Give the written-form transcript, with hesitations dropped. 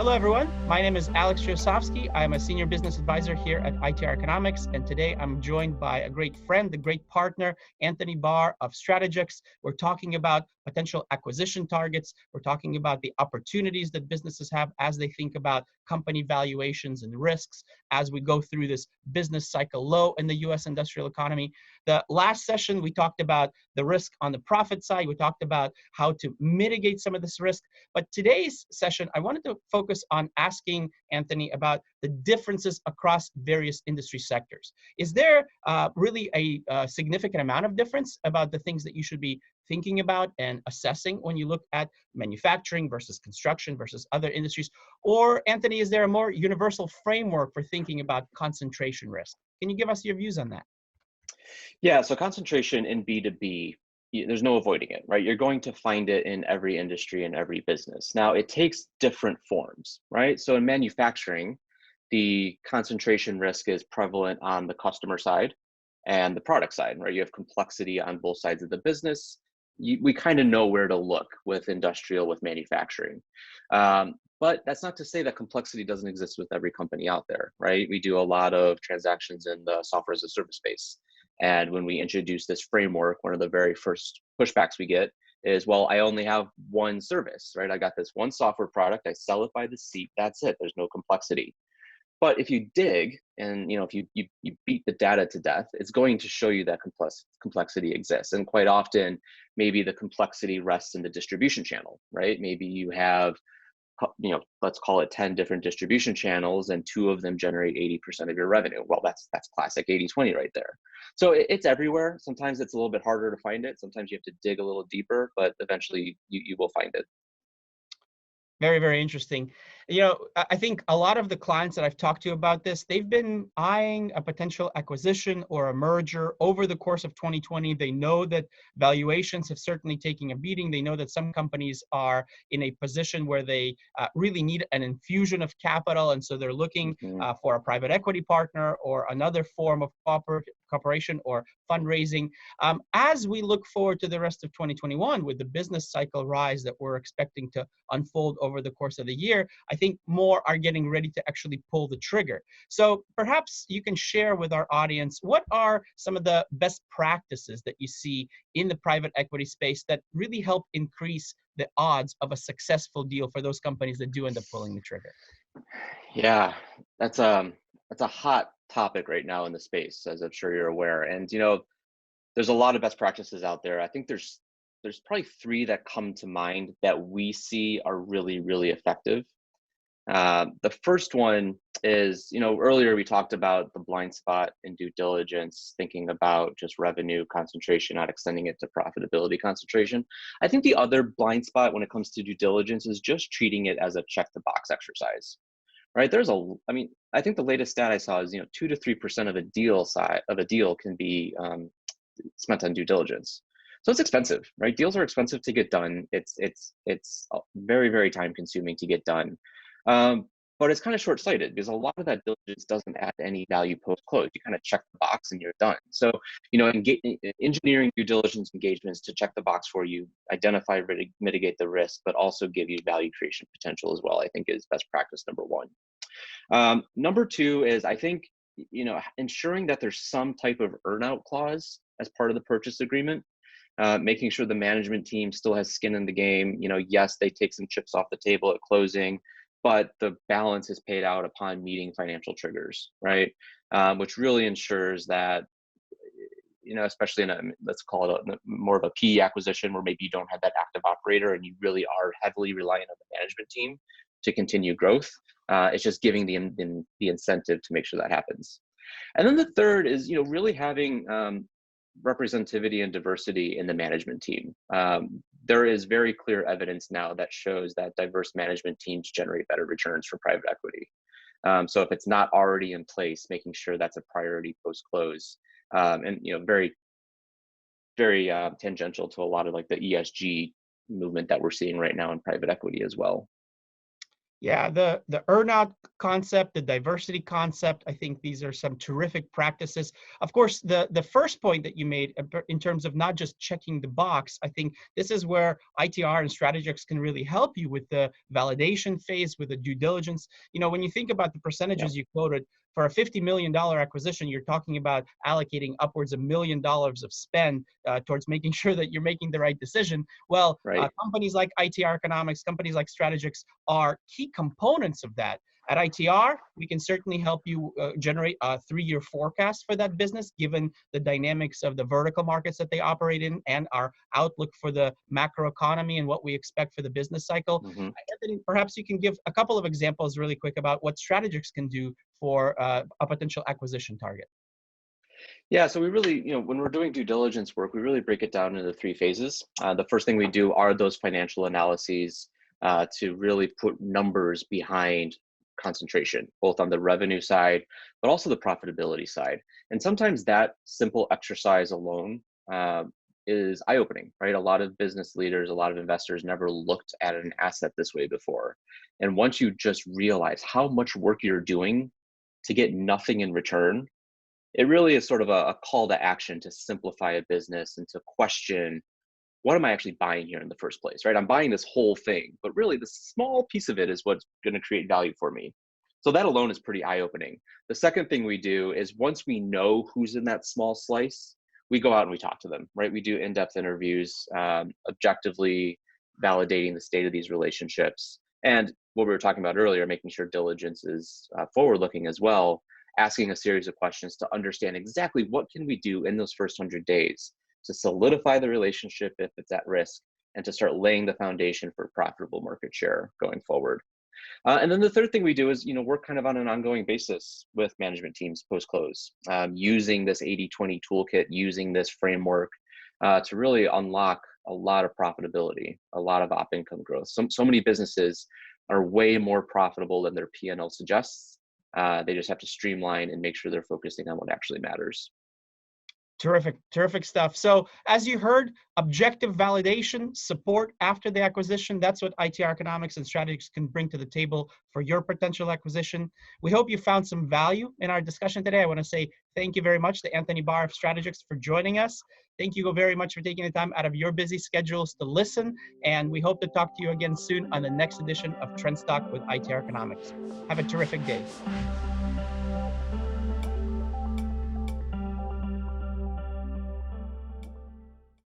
Hello, everyone. My name is Alex Chausovsky. I'm a senior business advisor here at ITR Economics, and today I'm joined by a great friend, a great partner, Anthony Bahr of Strategex. We're talking about potential acquisition targets. We're talking about the opportunities that businesses have as they think about company valuations and risks as we go through this business cycle low in the U.S. industrial economy. The last session, we talked about the risk on the profit side. We talked about how to mitigate some of this risk. But today's session, I wanted to focus on asking Anthony about the differences across various industry sectors. Is there really a significant amount of difference about the things that you should be thinking about and assessing when you look at manufacturing versus construction versus other industries? Or, Anthony, is there a more universal framework for thinking about concentration risk? Can you give us your views on that? Yeah, so concentration in B2B, there's no avoiding it, right? You're going to find it in every industry and every business. Now, it takes different forms, right? So in manufacturing, the concentration risk is prevalent on the customer side and the product side, right? You have complexity on both sides of the business. We kind of know where to look with industrial, with manufacturing. But that's not to say that complexity doesn't exist with every company out there, right? We do a lot of transactions in the software as a service space. And when we introduce this framework, one of the very first pushbacks we get is, well, I only have one service, right? I got this one software product, I sell it by the seat, that's it, there's no complexity. But if you dig and if you beat the data to death, it's going to show you that complexity exists. And quite often, maybe the complexity rests in the distribution channel, right? Maybe you have let's call it 10 different distribution channels and two of them generate 80% of your revenue. Well, that's classic 80-20 right there. So it's everywhere. Sometimes it's a little bit harder to find it. Sometimes you have to dig a little deeper, but eventually you will find it. Very, very interesting. I think a lot of the clients that I've talked to about this, they've been eyeing a potential acquisition or a merger over the course of 2020. They know that valuations have certainly taken a beating. They know that some companies are in a position where they really need an infusion of capital. And so they're looking Mhm. for a private equity partner or another form of cooperation or fundraising. As we look forward to the rest of 2021 with the business cycle rise that we're expecting to unfold over the course of the year, I think more are getting ready to actually pull the trigger. So perhaps you can share with our audience, what are some of the best practices that you see in the private equity space that really help increase the odds of a successful deal for those companies that do end up pulling the trigger? Yeah, that's a hot topic right now in the space, as I'm sure you're aware. And there's a lot of best practices out there. I think there's probably three that come to mind that we see are really, really effective. The first one is, earlier we talked about the blind spot in due diligence, thinking about just revenue concentration, not extending it to profitability concentration. I think the other blind spot when it comes to due diligence is just treating it as a check the box exercise, right? I think the latest stat I saw is, 2 to 3% of a deal can be spent on due diligence. So it's expensive, right? Deals are expensive to get done. It's very, very time consuming to get done. But it's kind of short-sighted because a lot of that diligence doesn't add any value post-close. You kind of check the box and you're done. So, engineering due diligence engagements to check the box for you, identify, mitigate the risk, but also give you value creation potential as well, I think is best practice number one. Number two is, I think, ensuring that there's some type of earn-out clause as part of the purchase agreement. Making sure the management team still has skin in the game. Yes, they take some chips off the table at closing, but the balance is paid out upon meeting financial triggers, right? Which really ensures that, especially let's call it more of a PE acquisition where maybe you don't have that active operator and you really are heavily reliant on the management team to continue growth. It's just giving the incentive to make sure that happens. And then the third is, really having representativity and diversity in the management team. There is very clear evidence now that shows that diverse management teams generate better returns for private equity. So if it's not already in place, making sure that's a priority post-close, and very, very tangential to a lot of like the ESG movement that we're seeing right now in private equity as well. Yeah, the earnout concept, the diversity concept, I think these are some terrific practices. Of course, the first point that you made in terms of not just checking the box, I think this is where ITR and Strategex can really help you with the validation phase, with the due diligence. You know, when you think about the Yeah, percentages you quoted, for a $50 million acquisition, you're talking about allocating upwards of $1 million of spend towards making sure that you're making the right decision. Well, right. companies like ITR Economics, companies like Strategex are key components of that. At ITR, we can certainly help you generate a 3-year forecast for that business, given the dynamics of the vertical markets that they operate in and our outlook for the macroeconomy and what we expect for the business cycle. Hmm. Anthony, perhaps you can give a couple of examples really quick about what Strategics can do for a potential acquisition target. Yeah, so we really, when we're doing due diligence work, we really break it down into 3 phases. The first thing we do are those financial analyses to really put numbers behind concentration, both on the revenue side, but also the profitability side. And sometimes that simple exercise alone is eye-opening, right? A lot of business leaders, a lot of investors never looked at an asset this way before. And once you just realize how much work you're doing to get nothing in return, it really is sort of a call to action to simplify a business and to question, what am I actually buying here in the first place, right? I'm buying this whole thing, but really the small piece of it is what's going to create value for me. So that alone is pretty eye-opening. The second thing we do is, once we know who's in that small slice, we go out and we talk to them, right? We do in-depth interviews, objectively validating the state of these relationships. And what we were talking about earlier, making sure diligence is forward-looking as well, asking a series of questions to understand exactly what can we do in those first 100 days to solidify the relationship if it's at risk, and to start laying the foundation for profitable market share going forward. And then the third thing we do is, work kind of on an ongoing basis with management teams post-close, using this 80/20 toolkit, using this framework to really unlock a lot of profitability, a lot of op income growth. So many businesses are way more profitable than their P&L suggests. They just have to streamline and make sure they're focusing on what actually matters. Terrific, terrific stuff. So as you heard, objective validation, support after the acquisition, that's what ITR Economics and Strategies can bring to the table for your potential acquisition. We hope you found some value in our discussion today. I want to say thank you very much to Anthony Bahr of Strategics for joining us. Thank you very much for taking the time out of your busy schedules to listen. And we hope to talk to you again soon on the next edition of Trend Stock with ITR Economics. Have a terrific day.